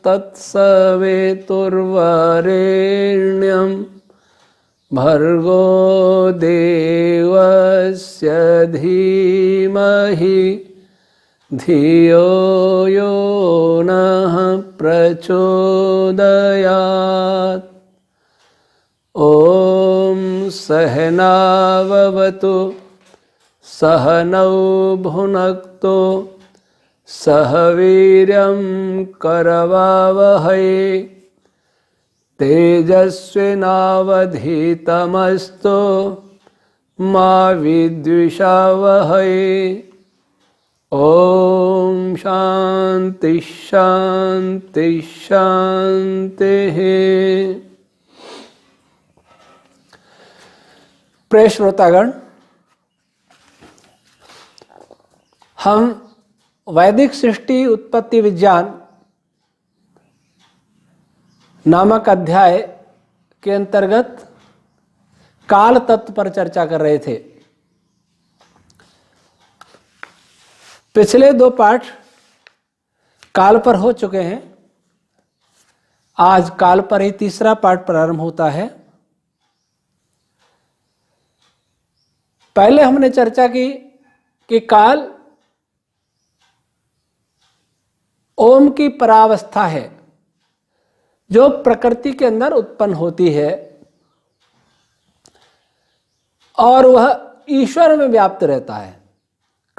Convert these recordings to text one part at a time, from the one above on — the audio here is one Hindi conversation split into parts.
तत्सवितुर्वरेण्यं भर्गो देवस्य धीमहि धियो यो नः प्रचोदयात्। ॐ सहनाववतु सहनौ भुनक्तु सह वीर्यं करवावहै तेजस्विनावधीतमस्तु मा विद्विषावहै। ॐ शान्ति शान्ति शान्तिः। प्रिय श्रोतागण, हम वैदिक सृष्टि उत्पत्ति विज्ञान नामक अध्याय के अंतर्गत काल तत्व पर चर्चा कर रहे थे। पिछले 2 पाठ काल पर हो चुके हैं। आज काल पर ही तीसरा पाठ प्रारंभ होता है। पहले हमने चर्चा की कि काल ओम की परावस्था है जो प्रकृति के अंदर उत्पन्न होती है और वह ईश्वर में व्याप्त रहता है।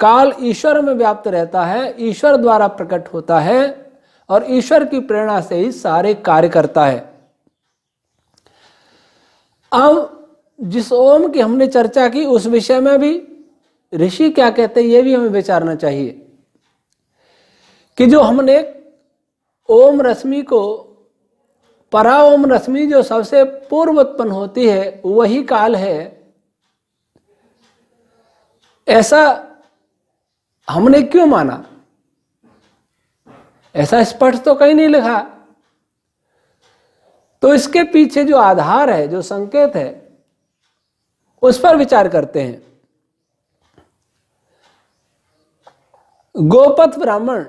काल ईश्वर में व्याप्त रहता है, ईश्वर द्वारा प्रकट होता है और ईश्वर की प्रेरणा से ही सारे कार्य करता है। अब जिस ओम की हमने चर्चा की उस विषय में भी ऋषि क्या कहते हैं ये भी हमें विचारना चाहिए कि जो हमने ओम रश्मि को, परा ओम रश्मि जो सबसे पूर्व उत्पन्न होती है वही काल है, ऐसा हमने क्यों माना? ऐसा स्पष्ट तो कहीं नहीं लिखा। तो इसके पीछे जो आधार है, जो संकेत है, उस पर विचार करते हैं। गोपथ ब्राह्मण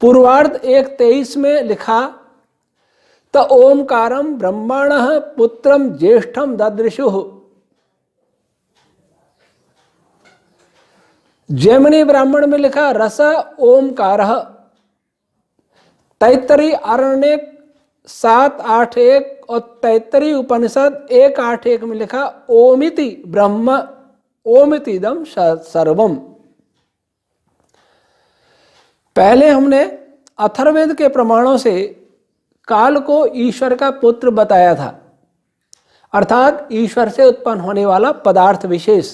पूर्वार्ध 1:23 में लिखा, त ओमकारम ब्रह्मणः पुत्रम ज्येष्ठम ददृशुः। जैमिनी ब्राह्मण में लिखा रस ओमकारः। तैत्तरीय आरण्यक 7:8:1 और तैत्तरीय उपनिषद 1:8:1 में लिखा ओमिति ब्रह्म ओमितिदम सर्वम। पहले हमने अथर्ववेद के प्रमाणों से काल को ईश्वर का पुत्र बताया था, अर्थात ईश्वर से उत्पन्न होने वाला पदार्थ विशेष।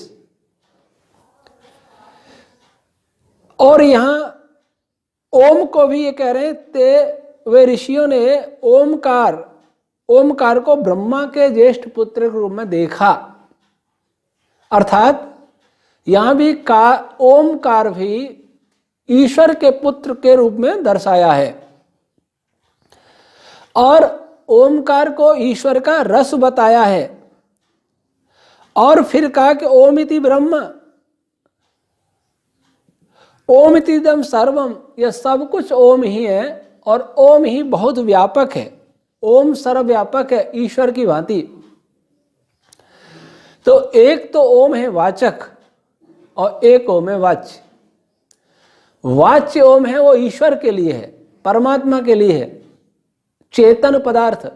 और यहां ओम को भी ये कह रहे हैं, वे ऋषियों ने ओमकार को ब्रह्मा के ज्येष्ठ पुत्र के रूप में देखा, अर्थात यहां भी ओमकार भी ईश्वर के पुत्र के रूप में दर्शाया है। और ओमकार को ईश्वर का रस बताया है और फिर कहा कि ओमिति ब्रह्म ओमितिदम सर्वम, यह सब कुछ ओम ही है और ओम ही बहुत व्यापक है। ओम सर्वव्यापक है ईश्वर की भांति। तो एक तो ओम है वाचक और एक ओम है वाच्य। वाच्य ओम है वो ईश्वर के लिए है, परमात्मा के लिए है, चेतन पदार्थ।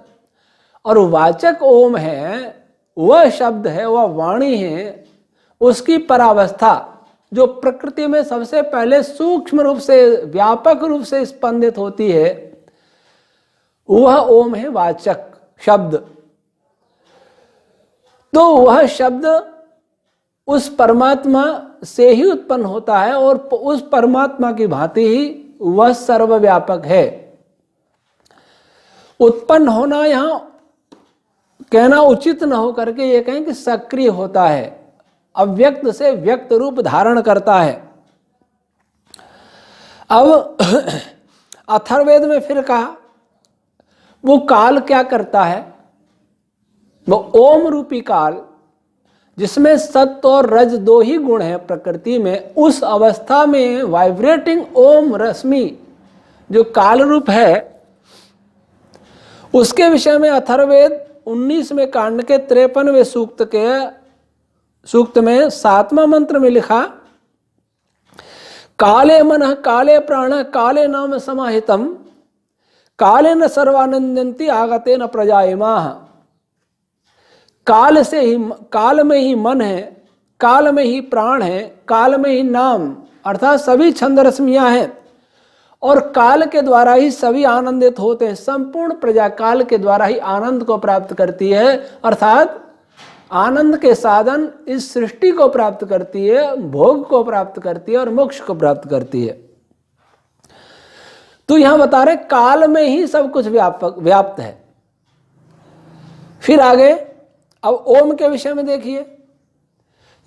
और वाचक ओम है, वह शब्द है, वह वाणी है, उसकी परावस्था जो प्रकृति में सबसे पहले सूक्ष्म रूप से, व्यापक रूप से स्पंदित होती है, वह ओम है वाचक शब्द। तो वह शब्द उस परमात्मा से ही उत्पन्न होता है और उस परमात्मा की भांति ही वह सर्वव्यापक है। उत्पन्न होना यहां कहना उचित न हो करके ये कहें कि सक्रिय होता है, अव्यक्त से व्यक्त रूप धारण करता है। अब अथर्ववेद में फिर कहा वो काल क्या करता है, वो ओम रूपी काल जिसमें सत्व और रज 2 ही गुण हैं प्रकृति में, उस अवस्था में वाइब्रेटिंग ओम रश्मि जो काल रूप है उसके विषय में अथर्ववेद 19वें कांड के 53वें सूक्त में 7वां मंत्र में लिखा, काले मनः काले प्राणः काले नाम समाहितम काले न सर्वानंदन्ति आगते न प्रजायमाः। काल से ही, काल में ही मन है, काल में ही प्राण है, काल में ही नाम अर्थात सभी छंद रश्मियां हैं और काल के द्वारा ही सभी आनंदित होते हैं। संपूर्ण प्रजा काल के द्वारा ही आनंद को प्राप्त करती है, अर्थात आनंद के साधन इस सृष्टि को प्राप्त करती है, भोग को प्राप्त करती है और मोक्ष को प्राप्त करती है। तो यहां बता रहे काल में ही सब कुछ व्याप्त है। फिर आगे अब ओम के विषय में देखिए,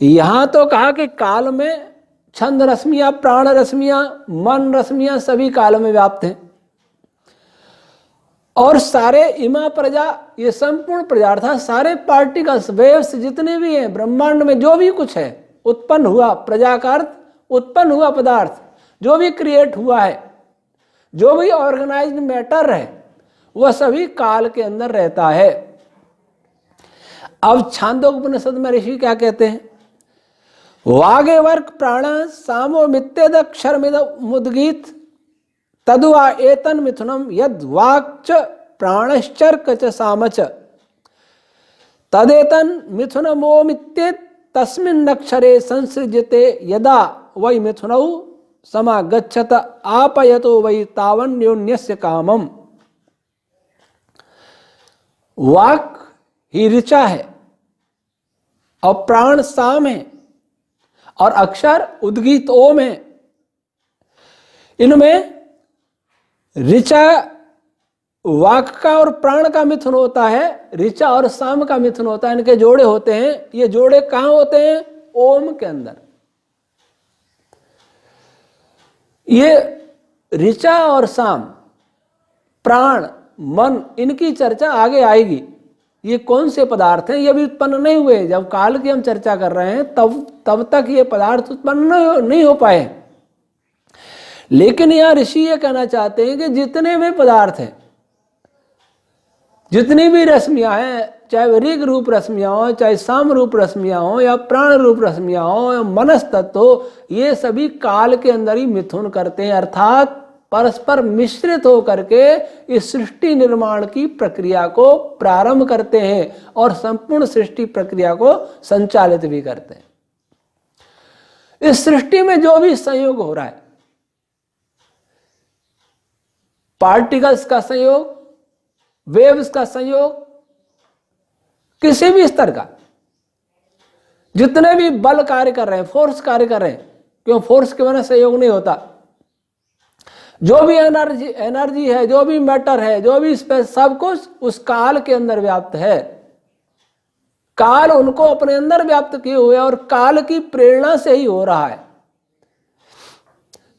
यहां तो कहा कि काल में छंद रश्मियां, प्राण रश्मियां, मन रश्मियां सभी काल में व्याप्त हैं और सारे इमा प्रजा, ये संपूर्ण प्रजा अर्थात सारे पार्टिकल्स, वेव्स जितने भी हैं ब्रह्मांड में, जो भी कुछ है उत्पन्न हुआ, प्रजा का अर्थ उत्पन्न हुआ पदार्थ, जो भी क्रिएट हुआ है, जो भी ऑर्गेनाइज्ड मैटर है, वह सभी काल के अंदर रहता है। अब छांदोपनिषद में ऋषि क्या कहते हैं, वागे वर्क प्राण सामो मित्यदक्षरमिद मुद्गीत तदुआ एतन मिथुनम यद वाक्च प्राणश्चर्क च सामच तदेतन मिथुनमोमित्ये तस्मिन् अक्षरे संसृज्यते यदा वै मिथुनौ समागच्छत आपयतो वै तावन्योन्यस्य कामम। वाक ही ऋचा है और प्राण साम है और अक्षर उद्गीत ओम है। इनमें ऋचा वाक का और प्राण का मिथुन होता है, ऋचा और साम का मिथुन होता है, इनके जोड़े होते हैं। ये जोड़े कहां होते हैं, ओम के अंदर। ये ऋचा और साम, प्राण, मन, इनकी चर्चा आगे आएगी। ये कौन से पदार्थ हैं, ये भी उत्पन्न नहीं हुए। जब काल की हम चर्चा कर रहे हैं तब तक ये पदार्थ उत्पन्न नहीं हो पाए। लेकिन यहां ऋषि ये कहना चाहते हैं कि जितने भी पदार्थ हैं, जितनी भी रश्मियां हैं, चाहे वे ऋग रूप रश्मियां हो, चाहे साम रूप रश्मियां हो, या प्राण रूप रश्मियां हो, या मनस तत्व हो, ये सभी काल के अंदर ही मिथुन करते हैं, अर्थात परस्पर मिश्रित होकर के इस सृष्टि निर्माण की प्रक्रिया को प्रारंभ करते हैं और संपूर्ण सृष्टि प्रक्रिया को संचालित भी करते हैं। इस सृष्टि में जो भी संयोग हो रहा है, पार्टिकल्स का संयोग, वेव्स का संयोग, किसी भी स्तर का, जितने भी बल कार्य कर रहे हैं, फोर्स कार्य कर रहे हैं, क्यों फोर्स के बिना संयोग नहीं होता। जो भी एनर्जी है, जो भी मैटर है, जो भी स्पेस, सब कुछ उस काल के अंदर व्याप्त है। काल उनको अपने अंदर व्याप्त किए हुए और काल की प्रेरणा से ही हो रहा है।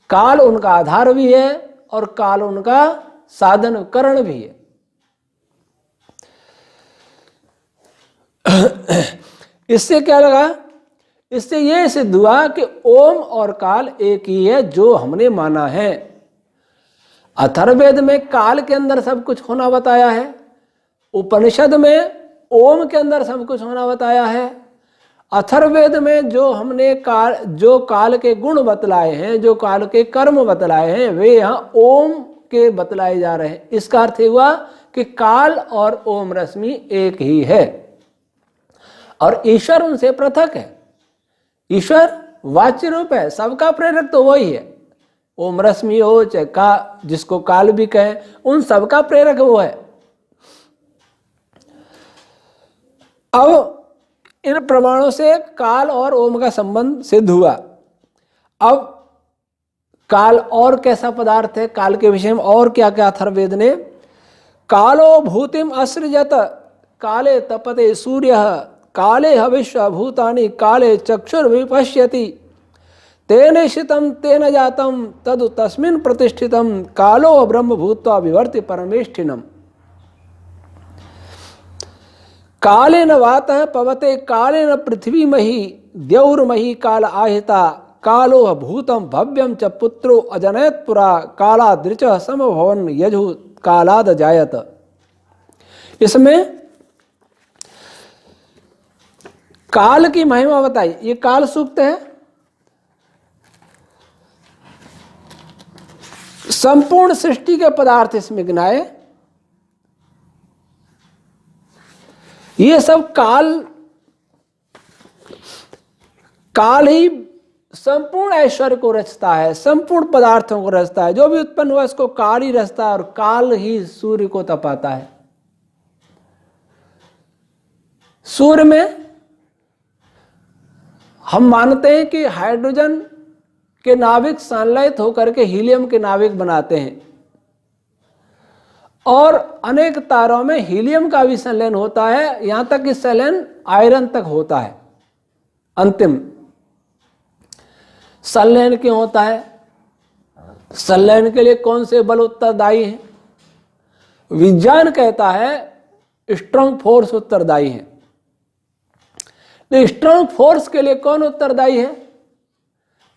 काल उनका आधार भी है और काल उनका साधन करण भी है। इससे क्या लगा, इससे यह सिद्ध हुआ कि ओम और काल एक ही है, जो हमने माना है। अथर्ववेद में काल के अंदर सब कुछ होना बताया है, उपनिषद में ओम के अंदर सब कुछ होना बताया है। अथर्ववेद में जो हमने जो काल के गुण बतलाए हैं, जो काल के कर्म बतलाए हैं, वे यहाँ ओम के बतलाए जा रहे हैं। इसका अर्थ हुआ कि काल और ओम रश्मि एक ही है और ईश्वर उनसे पृथक है। ईश्वर वाच्य रूप है, सबका प्रेरक तो वही है। ओम रश्मि हो चाहे जिसको काल भी कहें, उन सबका प्रेरक वो है। अब इन प्रमाणों से काल और ओम का संबंध सिद्ध हुआ। अब काल और कैसा पदार्थ है, काल के विषय में और क्या क्या अथर्ववेद ने, कालो भूतिम असृजत काले तपते सूर्य काले हविष्य भूतानि काले चक्षुर्विपश्यति तेन शितम तेन जातम तदु तस्मिन् प्रतिष्ठितम कालो ब्रह्म भूत्वा विवर्ति परमेष्ठिनम। कालेन वातः पवते कालेन पृथ्वी मही द्यौर्मही काल आहिता कालो भूतम भव्यम च पुत्रो अजनयत पुरा कालादृच समभवन यजु कालाद जायत। इसमें काल की महिमा बताई। ये काल सूक्त है। संपूर्ण सृष्टि के पदार्थ इसमें गिनाए। ये सब काल ही संपूर्ण ऐश्वर्य को रचता है, संपूर्ण पदार्थों को रचता है। जो भी उत्पन्न हुआ इसको काल ही रचता है और काल ही सूर्य को तपाता है। सूर्य में हम मानते हैं कि हाइड्रोजन के नाभिक संलयित होकर के हीलियम के नाभिक बनाते हैं और अनेक तारों में हीलियम का भी संलयन होता है, यहां तक कि संलयन आयरन तक होता है। अंतिम संलयन क्यों होता है? संलयन के लिए कौन से बल उत्तरदायी हैं? विज्ञान कहता है स्ट्रांग फोर्स उत्तरदायी है। स्ट्रांग फोर्स के लिए कौन उत्तरदायी है?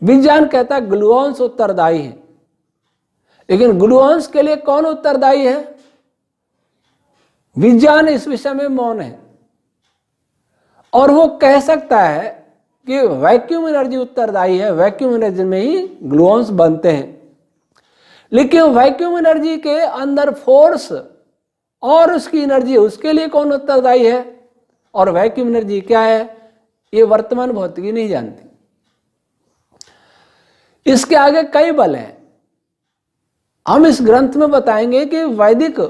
विज्ञान कहता है ग्लूऑन्स उत्तरदायी है। लेकिन ग्लूऑन्स के लिए कौन उत्तरदायी है? विज्ञान इस विषय में मौन है और वो कह सकता है कि वैक्यूम एनर्जी उत्तरदायी है, वैक्यूम एनर्जी में ही ग्लूऑन्स बनते हैं। लेकिन वैक्यूम एनर्जी के अंदर फोर्स और उसकी एनर्जी, उसके लिए कौन उत्तरदायी है और वैक्यूम एनर्जी क्या है, ये वर्तमान भौतिकी नहीं जानती। इसके आगे कई बल हैं। हम इस ग्रंथ में बताएंगे कि वैदिक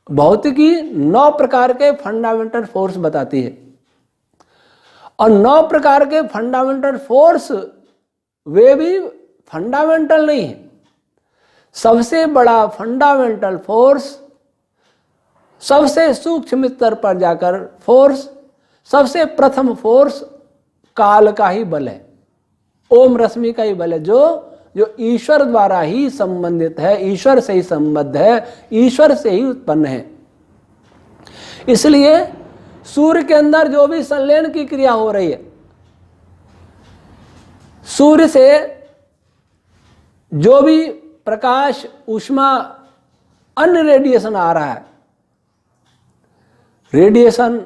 भौतिकी 9 प्रकार के फंडामेंटल फोर्स बताती है और 9 प्रकार के फंडामेंटल फोर्स वे भी फंडामेंटल नहीं है। सबसे बड़ा फंडामेंटल फोर्स, सबसे सूक्ष्म स्तर पर जाकर फोर्स, सबसे प्रथम फोर्स काल का ही बल है, ओम रश्मि का ही बल है, जो ईश्वर द्वारा ही संबंधित है, ईश्वर से ही संबद्ध है, ईश्वर से ही उत्पन्न है। इसलिए सूर्य के अंदर जो भी संलयन की क्रिया हो रही है, सूर्य से जो भी प्रकाश, ऊष्मा, अन्य रेडिएशन आ रहा है, रेडिएशन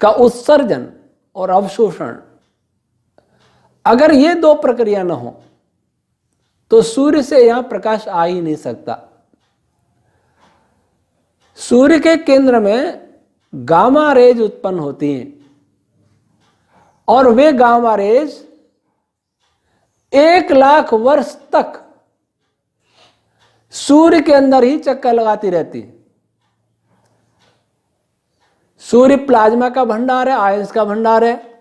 का उत्सर्जन और अवशोषण, अगर ये 2 प्रक्रिया न हो तो सूर्य से यहां प्रकाश आ ही नहीं सकता। सूर्य के केंद्र में गामा रेज उत्पन्न होती हैं और वे गामा रेज 1 लाख वर्ष तक सूर्य के अंदर ही चक्कर लगाती रहती है। सूर्य प्लाज्मा का भंडार है, आयंस का भंडार है।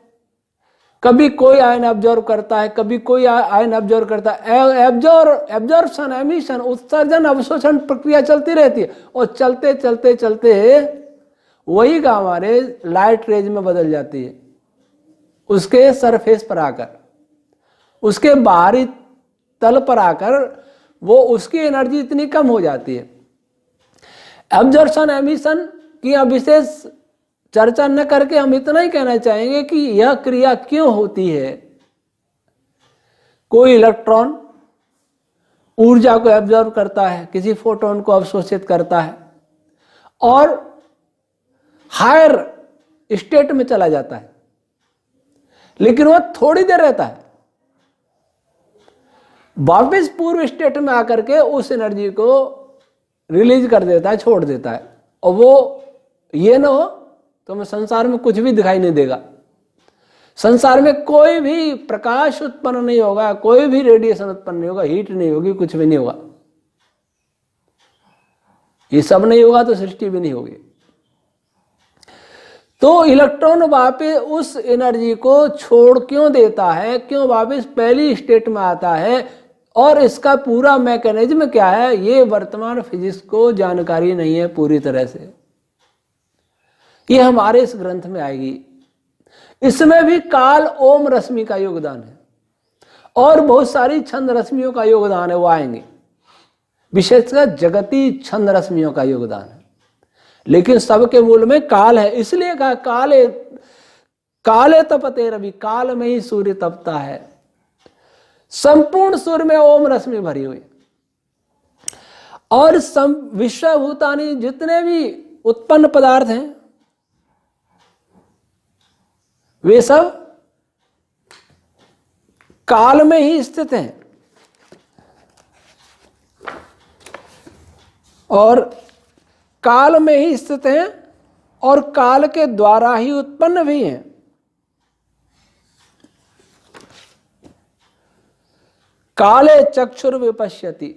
कभी कोई आयन एब्जॉर्ब करता है, कभी कोई आयन एब्जॉर्ब करता है। एब्जॉर्प्शन, एमिशन, उत्सर्जन, अवशोषण प्रक्रिया चलती रहती है और चलते चलते चलते वही गामा रेज लाइट रेज में बदल जाती है, उसके सरफेस पर आकर, उसके बाहरी तल पर आकर वो उसकी एनर्जी इतनी कम हो जाती है। एब्जॉर्प्शन, एमिशन की यहाँ विशेष चर्चा न करके हम इतना ही कहना चाहेंगे कि यह क्रिया क्यों होती है। कोई इलेक्ट्रॉन ऊर्जा को एब्जॉर्ब करता है, किसी फोटोन को अवशोषित करता है और हायर स्टेट में चला जाता है, लेकिन वह थोड़ी देर रहता है, वापस पूर्व स्टेट में आकर के उस एनर्जी को रिलीज कर देता है, छोड़ देता है। और वो ये ना हो तो हमें संसार में कुछ भी दिखाई नहीं देगा, संसार में कोई भी प्रकाश उत्पन्न नहीं होगा, कोई भी रेडिएशन उत्पन्न नहीं होगा, हीट नहीं होगी, कुछ भी नहीं होगा। ये सब नहीं होगा तो सृष्टि भी नहीं होगी। तो इलेक्ट्रॉन वापस उस एनर्जी को छोड़ क्यों देता है, क्यों वापस पहली स्टेट में आता है, और इसका पूरा मैकेनिज्म क्या है, ये वर्तमान फिजिक्स को जानकारी नहीं है पूरी तरह से। ये हमारे इस ग्रंथ में आएगी। इसमें भी काल ओम रश्मि का योगदान है और बहुत सारी छंद रश्मियों का योगदान है, वो आएंगे। विशेषकर जगती छंद रश्मियों का योगदान है, लेकिन सबके मूल में काल है। इसलिए कहा काले तपते रवि, काल में ही सूर्य तपता है। संपूर्ण सूर्य में ओम रश्मि भरी हुई। और विश्वभूतानि, जितने भी उत्पन्न पदार्थ हैं वे सब काल में ही स्थित हैं और काल में ही स्थित हैं और काल के द्वारा ही उत्पन्न भी हैं। काले चक्षुर विपश्यति,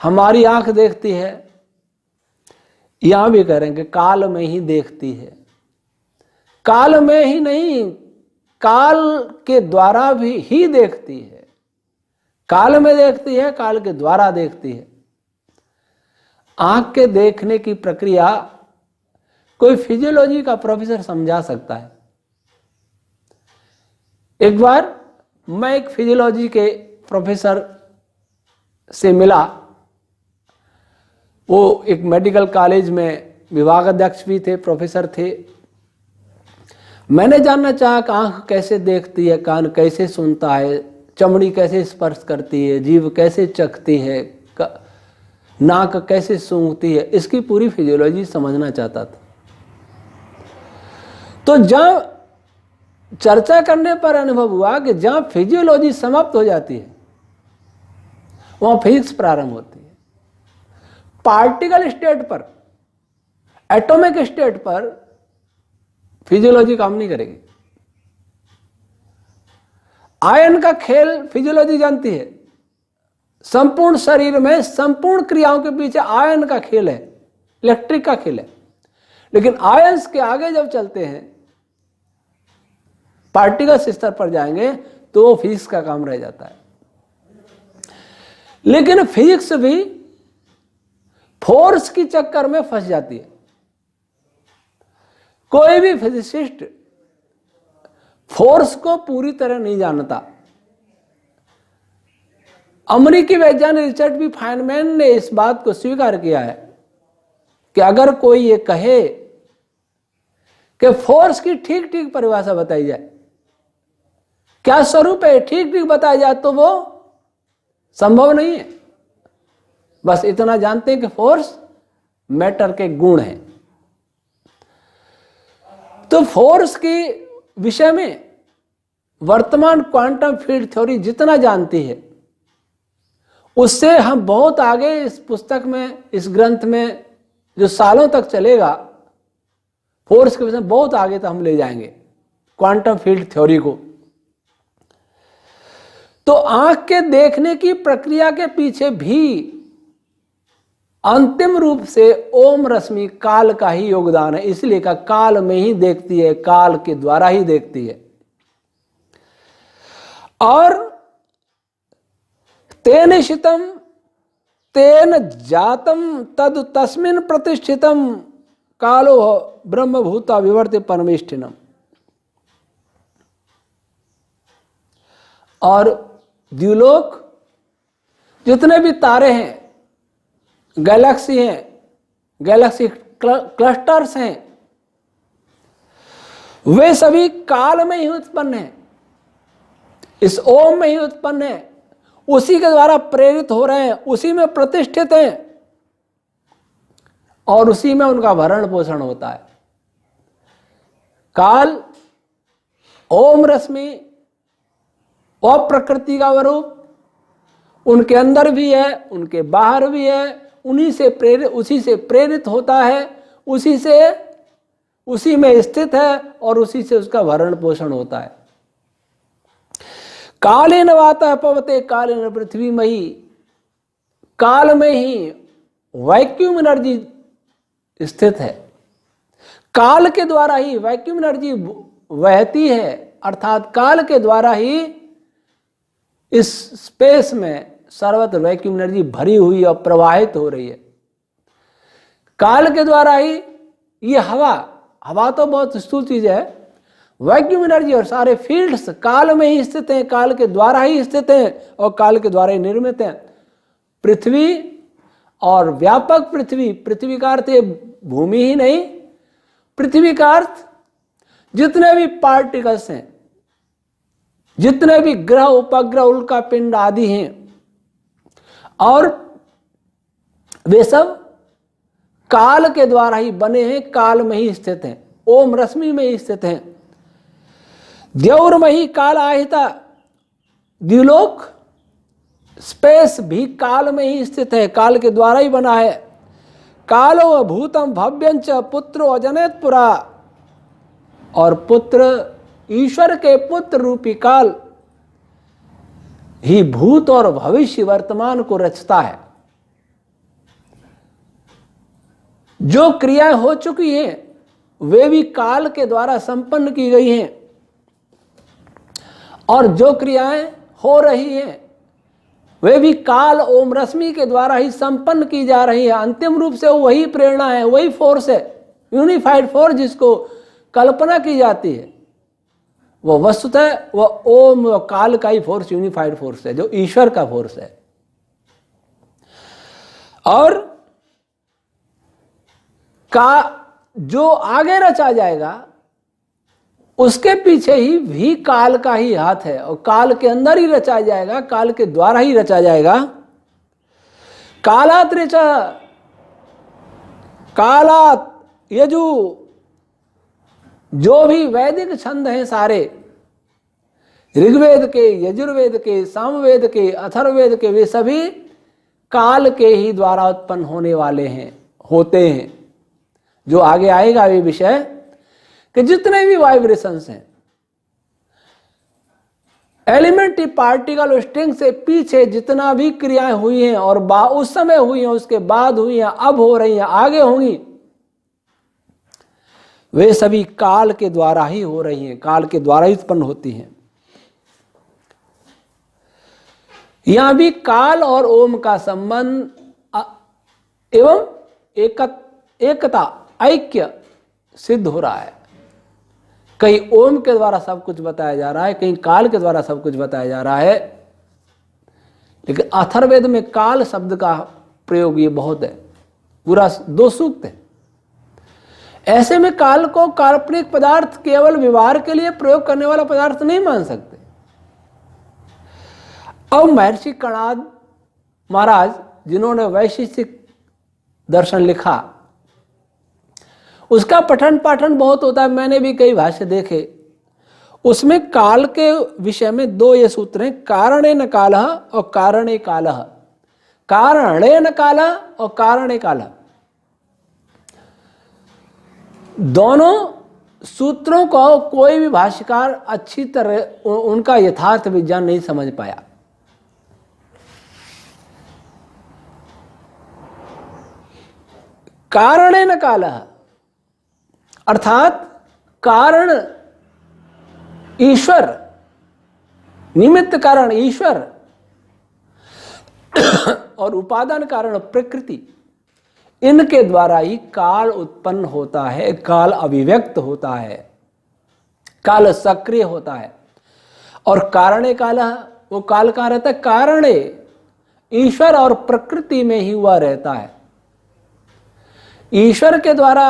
हमारी आंख देखती है, यहां भी करेंगे काल में ही देखती है। काल में ही नहीं, काल के द्वारा भी ही देखती है। काल में देखती है, काल के द्वारा देखती है। आंख के देखने की प्रक्रिया कोई फिजियोलॉजी का प्रोफेसर समझा सकता है। एक बार मैं एक फिजियोलॉजी के प्रोफेसर से मिला। वो एक मेडिकल कॉलेज में विभाग अध्यक्ष भी थे, प्रोफेसर थे। मैंने जानना चाहा कि आंख कैसे देखती है, कान कैसे सुनता है, चमड़ी कैसे स्पर्श करती है, जीभ कैसे चखती है, नाक कैसे सूंघती है, इसकी पूरी फिजियोलॉजी समझना चाहता था। तो जहां चर्चा करने पर अनुभव हुआ कि जहां फिजियोलॉजी समाप्त हो जाती है वहां फिजिक्स प्रारंभ होती है। पार्टिकल स्टेट पर, एटॉमिक स्टेट पर फिजियोलॉजी काम नहीं करेगी। आयन का खेल फिजियोलॉजी जानती है। संपूर्ण शरीर में संपूर्ण क्रियाओं के पीछे आयन का खेल है, इलेक्ट्रिक का खेल है। लेकिन आयंस के आगे जब चलते हैं, पार्टिकल्स स्तर पर जाएंगे तो वो फिजिक्स का काम रह जाता है। लेकिन फिजिक्स भी फोर्स की चक्कर में फंस जाती है। कोई भी फिजिसिस्ट फोर्स को पूरी तरह नहीं जानता। अमेरिकी वैज्ञानिक रिचर्ड बी फाइनमैन ने इस बात को स्वीकार किया है कि अगर कोई ये कहे कि फोर्स की ठीक ठीक परिभाषा बताई जाए, क्या स्वरूप है, ठीक ठीक बताया जाए, तो वो संभव नहीं है। बस इतना जानते हैं कि फोर्स मैटर के गुण हैं। तो फोर्स के विषय में वर्तमान क्वांटम फील्ड थ्योरी जितना जानती है उससे हम बहुत आगे इस पुस्तक में, इस ग्रंथ में जो सालों तक चलेगा, फोर्स के विषय में बहुत आगे तक हम ले जाएंगे क्वांटम फील्ड थ्योरी को। तो आंख के देखने की प्रक्रिया के पीछे भी अंतिम रूप से ओम रश्मि काल का ही योगदान है। इसलिए का काल में ही देखती है, काल के द्वारा ही देखती है। और तेन शितम तेन जातम तद तस्मिन् प्रतिष्ठितम कालो ब्रह्मभूता विवर्ते परमेष्ठिनम। और द्युलोक, जितने भी तारे हैं, गैलेक्सी हैं, गैलेक्सी क्लस्टर्स हैं, वे सभी काल में ही उत्पन्न हैं, इस ओम में ही उत्पन्न है, उसी के द्वारा प्रेरित हो रहे हैं, उसी में प्रतिष्ठित हैं और उसी में उनका भरण पोषण होता है। काल, ओम रश्मि और प्रकृति का स्वरूप उनके अंदर भी है, उनके बाहर भी है, उसी से प्रेरित होता है, उसी में स्थित है और उसी से उसका भरण पोषण होता है। कालेन वातः पवते कालेन पृथ्वी मही, काल में ही वैक्यूम एनर्जी स्थित है। काल के द्वारा ही वैक्यूम एनर्जी बहती है, अर्थात काल के द्वारा ही इस स्पेस में सर्वत्र वैक्यूम एनर्जी भरी हुई और प्रवाहित हो रही है। काल के द्वारा ही ये हवा तो बहुत स्थूल चीज है, वैक्यूम एनर्जी और सारे फील्ड्स काल में ही स्थित हैं, काल के द्वारा ही स्थित हैं और काल के द्वारा ही निर्मित हैं। पृथ्वी और व्यापक पृथ्वी, पृथ्वी का अर्थ भूमि ही नहीं, पृथ्वी का अर्थ जितने भी पार्टिकल्स हैं, जितने भी ग्रह उपग्रह उल्का पिंड आदि हैं, और वे सब काल के द्वारा ही बने हैं, काल में ही स्थित हैं, ओम रश्मि में ही स्थित हैं। द्यौर्मयी काल आहिता, द्युलोक स्पेस भी काल में ही स्थित है, काल के द्वारा ही बना है। कालो भूतम भव्यंच पुत्रो अजनयत पुरा, और पुत्र ईश्वर के पुत्र रूपी काल ही भूत और भविष्य वर्तमान को रचता है। जो क्रियाएं हो चुकी हैं वे भी काल के द्वारा संपन्न की गई हैं, और जो क्रियाएं हो रही हैं वे भी काल ओम रश्मि के द्वारा ही संपन्न की जा रही है। अंतिम रूप से वही प्रेरणा है, वही फोर्स है, यूनिफाइड फोर्स जिसको कल्पना की जाती है, वो वस्तुतः वह ओम व काल का ही फोर्स, यूनिफाइड फोर्स है, जो ईश्वर का फोर्स है। और का जो आगे रचा जाएगा उसके पीछे ही भी काल का ही हाथ है, और काल के अंदर ही रचा जाएगा, काल के द्वारा ही रचा जाएगा। कालात ऋचा, कालात यजु, जो भी वैदिक छंद हैं सारे, ऋग्वेद के, यजुर्वेद के, सामवेद के, अथर्ववेद के, वे सभी काल के ही द्वारा उत्पन्न होने वाले हैं, होते हैं। जो आगे आएगा वे विषय कि जितने भी वाइब्रेशंस हैं, एलिमेंट्री पार्टिकल स्ट्रिंग से पीछे जितना भी क्रियाएं हुई हैं और उस समय हुई हैं, उसके बाद हुई हैं, अब हो रही हैं, आगे होंगी, वे सभी काल के द्वारा ही हो रही हैं, काल के द्वारा ही उत्पन्न होती हैं। यहां भी काल और ओम का संबंध एवं एकता, ऐक्य सिद्ध हो रहा है। कहीं ओम के द्वारा सब कुछ बताया जा रहा है, कहीं काल के द्वारा सब कुछ बताया जा रहा है, लेकिन अथर्ववेद में काल शब्द का प्रयोग ये बहुत है, पूरा 2 सूक्त है। ऐसे में काल को काल्पनिक पदार्थ, केवल व्यवहार के लिए प्रयोग करने वाला पदार्थ नहीं मान सकते। अब महर्षि कणाद महाराज, जिन्होंने वैशेषिक दर्शन लिखा, उसका पठन पाठन बहुत होता है, मैंने भी कई भाष्य देखे। उसमें काल के विषय में 2 ये सूत्र हैं, कारणेन कालः और कारणे कालः। कारणेन कालः और कारणे कालः, दोनों सूत्रों को कोई भी भाष्यकार अच्छी तरह उनका यथार्थ विज्ञान नहीं समझ पाया। कारणेन कालः अर्थात कारण ईश्वर, निमित्त कारण ईश्वर और उपादान कारण प्रकृति, इनके द्वारा ही काल उत्पन्न होता है, काल अभिव्यक्त होता है, काल सक्रिय होता है। और कारणे काल, वो काल कहाँ रहता है? कारणे, ईश्वर और प्रकृति में ही हुआ रहता है, ईश्वर के द्वारा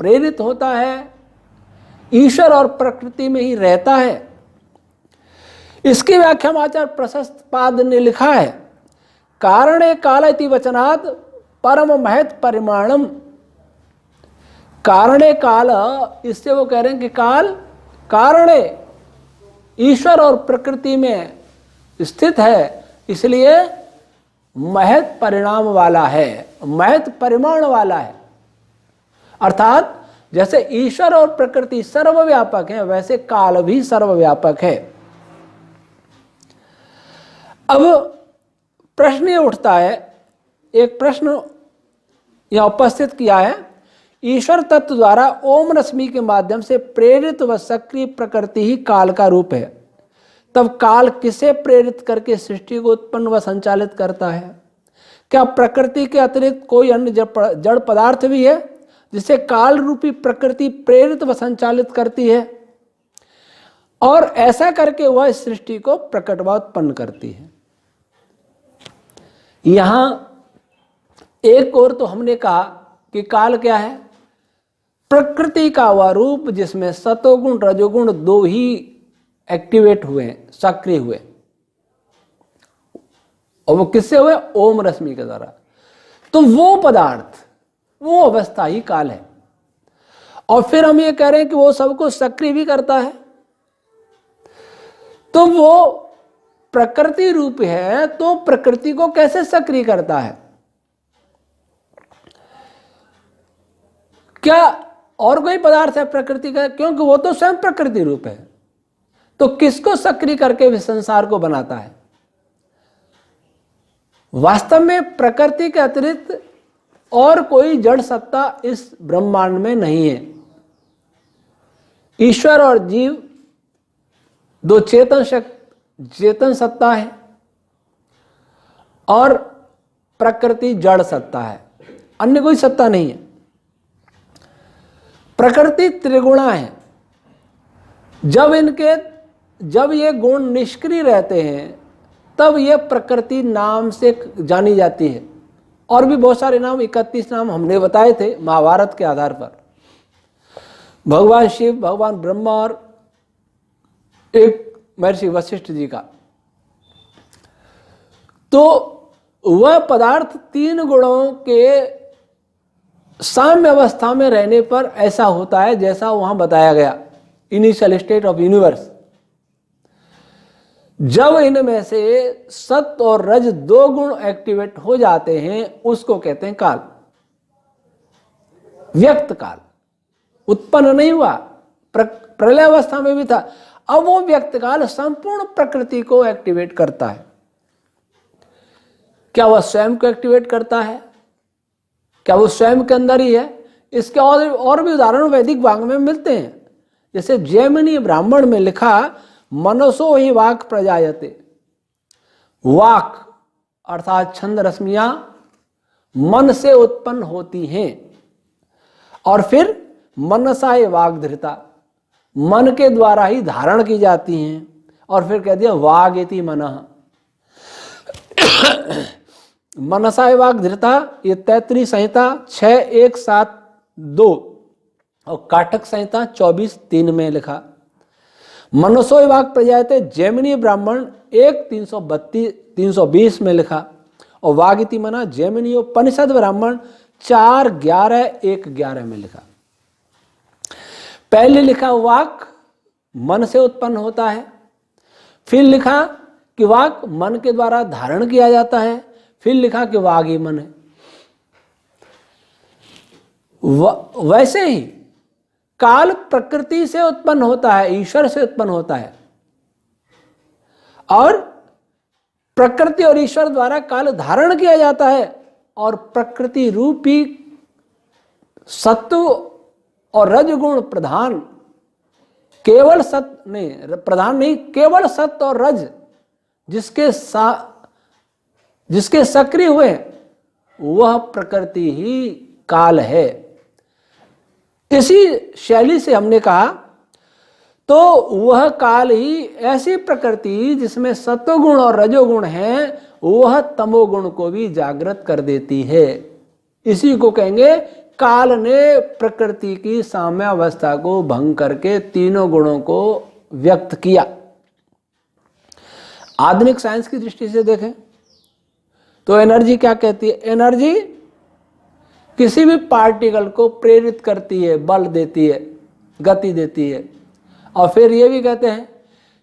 प्रेरित होता है, ईश्वर और प्रकृति में ही रहता है। इसकी व्याख्या आचार्य प्रशस्त पाद ने लिखा है, कारणे काल इति वचनात् परम महत् परिमाणम। कारणे काल, इससे वो कह रहे हैं कि काल कारणे, ईश्वर और प्रकृति में स्थित है, इसलिए महत् परिणाम वाला है, महत् परिमाण वाला है। अर्थात जैसे ईश्वर और प्रकृति सर्वव्यापक है, वैसे काल भी सर्वव्यापक है। अब प्रश्न ये उठता है, एक प्रश्न यह उपस्थित किया है, ईश्वर तत्व द्वारा ओम रश्मि के माध्यम से प्रेरित व सक्रिय प्रकृति ही काल का रूप है, तब काल किसे प्रेरित करके सृष्टि को उत्पन्न व संचालित करता है? क्या प्रकृति के अतिरिक्त कोई अन्य जड़ पदार्थ भी है जिसे काल रूपी प्रकृति प्रेरित व संचालित करती है, और ऐसा करके वह इस सृष्टि को प्रकट व उत्पन्न करती है? यहां एक और तो हमने कहा कि काल क्या है? प्रकृति का वह रूप जिसमें सतोगुण रजोगुण दो ही एक्टिवेट हुए हैं, सक्रिय हुए, और वो किससे हुए? ओम रश्मि के द्वारा। तो वो पदार्थ, वो अवस्था ही काल है। और फिर हम ये कह रहे हैं कि वो सबको सक्रिय भी करता है, तो वो प्रकृति रूप है, तो प्रकृति को कैसे सक्रिय करता है? क्या और कोई पदार्थ है प्रकृति का? क्योंकि वो तो स्वयं प्रकृति रूप है। तो किसको सक्रिय करके भी संसार को बनाता है? वास्तव में प्रकृति के अतिरिक्त और कोई जड़ सत्ता इस ब्रह्मांड में नहीं है। ईश्वर और जीव दो चेतन सत्ता है और प्रकृति जड़ सत्ता है, अन्य कोई सत्ता नहीं है। प्रकृति त्रिगुणा है। जब ये गुण निष्क्रिय रहते हैं तब ये प्रकृति नाम से जानी जाती है। और भी बहुत सारे नाम, 31 नाम हमने बताए थे महाभारत के आधार पर। भगवान शिव, भगवान ब्रह्मा और एक महर्षि वशिष्ठ जी का। तो वह पदार्थ तीन गुणों के साम्य अवस्था में रहने पर ऐसा होता है जैसा वहां बताया गया, इनिशियल स्टेट ऑफ यूनिवर्स। जब इनमें से सत्व और रज दो गुण एक्टिवेट हो जाते हैं उसको कहते हैं काल। व्यक्त काल उत्पन्न नहीं हुआ, प्रलय अवस्था में भी था। अब वो व्यक्त काल संपूर्ण प्रकृति को एक्टिवेट करता है। क्या वह स्वयं को एक्टिवेट करता है? क्या वो स्वयं के अंदर ही है? इसके और भी उदाहरण वैदिक भाग में मिलते हैं। जैसे जैमिनी ब्राह्मण में लिखा, मनसो ही वाक प्रजायते। वाक अर्थात छंद रश्मियां मन से उत्पन्न होती हैं और फिर मनसाय वाग्धृता, मन के द्वारा ही धारण की जाती हैं। और फिर कह दिया वागेति मनः। मनसाय वाग्धृता, ये तैत्तरीय संहिता 6.1.7.2 और काटक संहिता 24.3 में लिखा। मनसो वाक प्रजायते जैमिनी ब्राह्मण 1.320 में लिखा। और वागिति मना जैमिनी उपनिषद ब्राह्मण 4.11.1.11 में लिखा। पहले लिखा वाक मन से उत्पन्न होता है, फिर लिखा कि वाक मन के द्वारा धारण किया जाता है, फिर लिखा कि वाग ही मन है। वैसे ही काल प्रकृति से उत्पन्न होता है, ईश्वर से उत्पन्न होता है, और प्रकृति और ईश्वर द्वारा काल धारण किया जाता है। और प्रकृति रूपी सत्व और रजगुण प्रधान, केवल सत्य नहीं, प्रधान नहीं, केवल सत्य और रज जिसके सक्रिय हुए वह प्रकृति ही काल है। इसी शैली से हमने कहा तो वह काल ही ऐसी प्रकृति जिसमें सत्वगुण और रजोगुण है, वह तमोगुण को भी जागृत कर देती है। इसी को कहेंगे काल ने प्रकृति की साम्यावस्था को भंग करके तीनों गुणों को व्यक्त किया। आधुनिक साइंस की दृष्टि से देखें तो एनर्जी क्या कहती है? एनर्जी किसी भी पार्टिकल को प्रेरित करती है, बल देती है, गति देती है। और फिर ये भी कहते हैं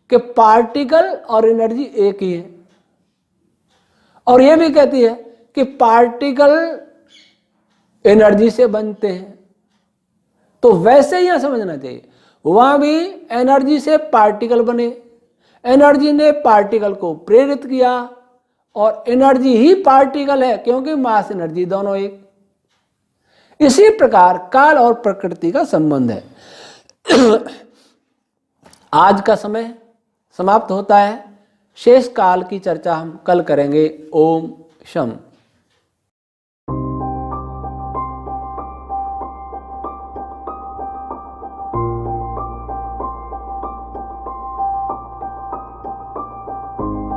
कि पार्टिकल और एनर्जी एक ही है। और ये भी कहती है कि पार्टिकल एनर्जी से बनते हैं। तो वैसे ही यहां समझना चाहिए, वहां भी एनर्जी से पार्टिकल बने, एनर्जी ने पार्टिकल को प्रेरित किया, और एनर्जी ही पार्टिकल है क्योंकि मास एनर्जी दोनों एक। इसी प्रकार काल और प्रकृति का संबंध है। आज का समय समाप्त होता है, शेष काल की चर्चा हम कल करेंगे। ओम शम।